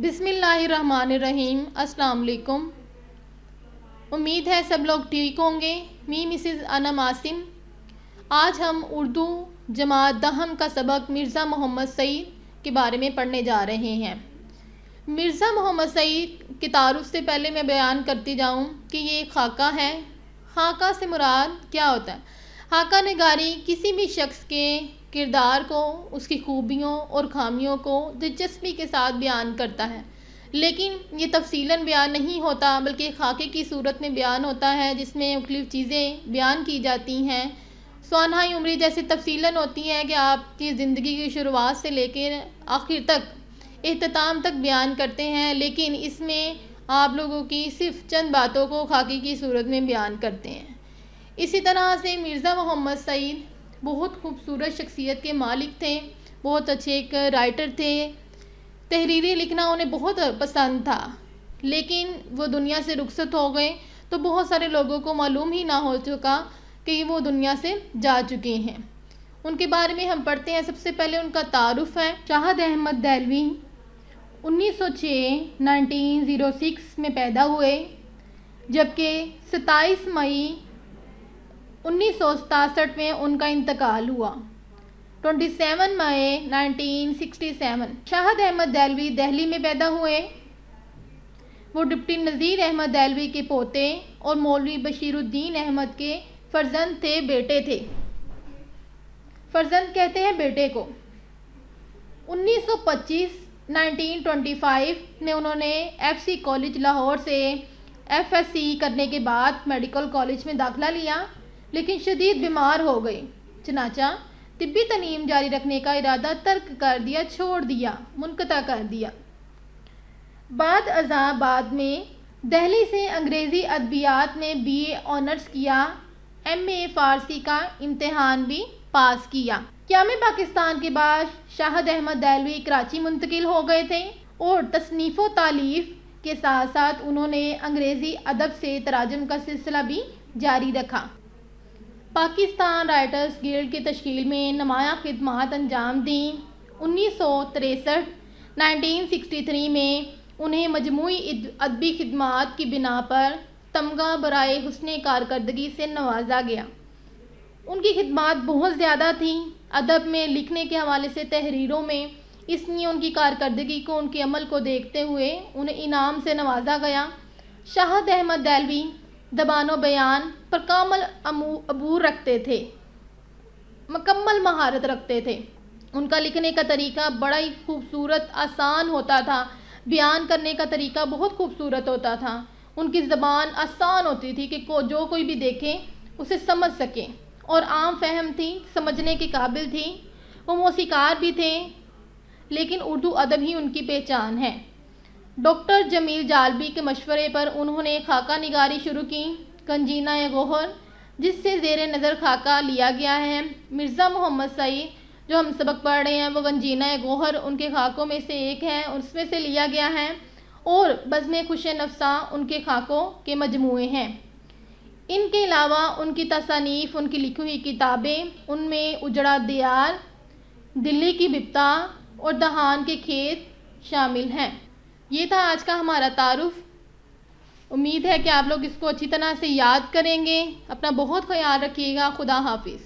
بسم اللہ الرحمن الرحیم۔ السلام علیکم۔ امید ہے سب لوگ ٹھیک ہوں گے۔ می مسز انم عاصم۔ آج ہم اردو جماعت دہم کا سبق مرزا محمد سعید کے بارے میں پڑھنے جا رہے ہیں۔ مرزا محمد سعید کے تعارف سے پہلے میں بیان کرتی جاؤں کہ یہ ایک خاکہ ہے۔ خاکہ سے مراد کیا ہوتا ہے؟ خاکہ نگاری کسی بھی شخص کے کردار کو، اس کی خوبیوں اور خامیوں کو دلچسپی کے ساتھ بیان کرتا ہے، لیکن یہ تفصیلاً بیان نہیں ہوتا بلکہ خاکے کی صورت میں بیان ہوتا ہے، جس میں مختلف چیزیں بیان کی جاتی ہیں۔ سوانحۂ عمری جیسے تفصیلاً ہوتی ہیں کہ آپ کی زندگی کی شروعات سے لے کے آخر تک، اختتام تک بیان کرتے ہیں، لیکن اس میں آپ لوگوں کی صرف چند باتوں کو خاکے کی صورت میں بیان کرتے ہیں۔ اسی طرح سے مرزا محمد سعید بہت خوبصورت شخصیت کے مالک تھے، بہت اچھے ایک رائٹر تھے، تحریریں لکھنا انہیں بہت پسند تھا، لیکن وہ دنیا سے رخصت ہو گئے تو بہت سارے لوگوں کو معلوم ہی نہ ہو چکا کہ وہ دنیا سے جا چکے ہیں۔ ان کے بارے میں ہم پڑھتے ہیں۔ سب سے پہلے ان کا تعارف ہے۔ شاہد احمد دہلوی 1906 میں پیدا ہوئے، جبکہ 27 مئی 1967 میں ان کا انتقال ہوا۔ 27 مئی 1967 شاہد احمد دہلوی دہلی میں پیدا ہوئے۔ وہ ڈپٹی نذیر احمد دہلوی کے پوتے اور مولوی بشیر الدین احمد کے فرزند تھے، بیٹے تھے۔ فرزند کہتے ہیں بیٹے کو۔ 1925 میں انہوں نے FCC کالج لاہور سے FSc کرنے کے بعد میڈیکل کالج میں داخلہ لیا، لیکن شدید بیمار ہو گئے، چنانچہ طبی تعلیم جاری رکھنے کا ارادہ ترک کر دیا، منقطع کر دیا۔ بعد میں دہلی سے انگریزی ادبیات میں BA آنرز کیا، MA فارسی کا امتحان بھی پاس کیا۔ قیام پاکستان کے بعد شاہد احمد دہلوی کراچی منتقل ہو گئے تھے اور تصنیف و تالیف کے ساتھ ساتھ انہوں نے انگریزی ادب سے تراجم کا سلسلہ بھی جاری رکھا۔ پاکستان رائٹرز گلڈ کی تشکیل میں نمایاں خدمات انجام دیں۔ 1963 میں انہیں مجموعی ادبی خدمات کی بنا پر تمغہ برائے حسن کارکردگی سے نوازا گیا۔ ان کی خدمات بہت زیادہ تھیں، ادب میں لکھنے کے حوالے سے تحریروں میں، اس لیے ان کی کارکردگی کو، ان کے عمل کو دیکھتے ہوئے انہیں انعام سے نوازا گیا۔ شاہد احمد دہلوی زبان و بیان پر کامل عبور رکھتے تھے، مکمل مہارت رکھتے تھے۔ ان کا لکھنے کا طریقہ بڑا ہی خوبصورت، آسان ہوتا تھا، بیان کرنے کا طریقہ بہت خوبصورت ہوتا تھا۔ ان کی زبان آسان ہوتی تھی کہ جو کوئی بھی دیکھے اسے سمجھ سکے، اور عام فہم تھی، سمجھنے کے قابل تھی۔ وہ موسیقار بھی تھے، لیکن اردو ادب ہی ان کی پہچان ہے۔ ڈاکٹر جمیل جالبی کے مشورے پر انہوں نے خاکہ نگاری شروع کی، گنجینہ گوہر، جس سے زیر نظر خاکہ لیا گیا ہے۔ مرزا محمد سعید جو ہم سبق پڑھ رہے ہیں وہ گنجینہ گوہر ان کے خاکوں میں سے ایک ہے، اس میں سے لیا گیا ہے، اور بزم خوش نفساں ان کے خاکوں کے مجموعے ہیں۔ ان کے علاوہ ان کی تصانیف، ان کی لکھی ہوئی کتابیں، ان میں اجڑا دیار، دلی کی بپتا اور دہان کے کھیت شامل ہیں۔ یہ تھا آج کا ہمارا تعارف۔ امید ہے کہ آپ لوگ اس کو اچھی طرح سے یاد کریں گے۔ اپنا بہت خیال رکھیے گا۔ خدا حافظ۔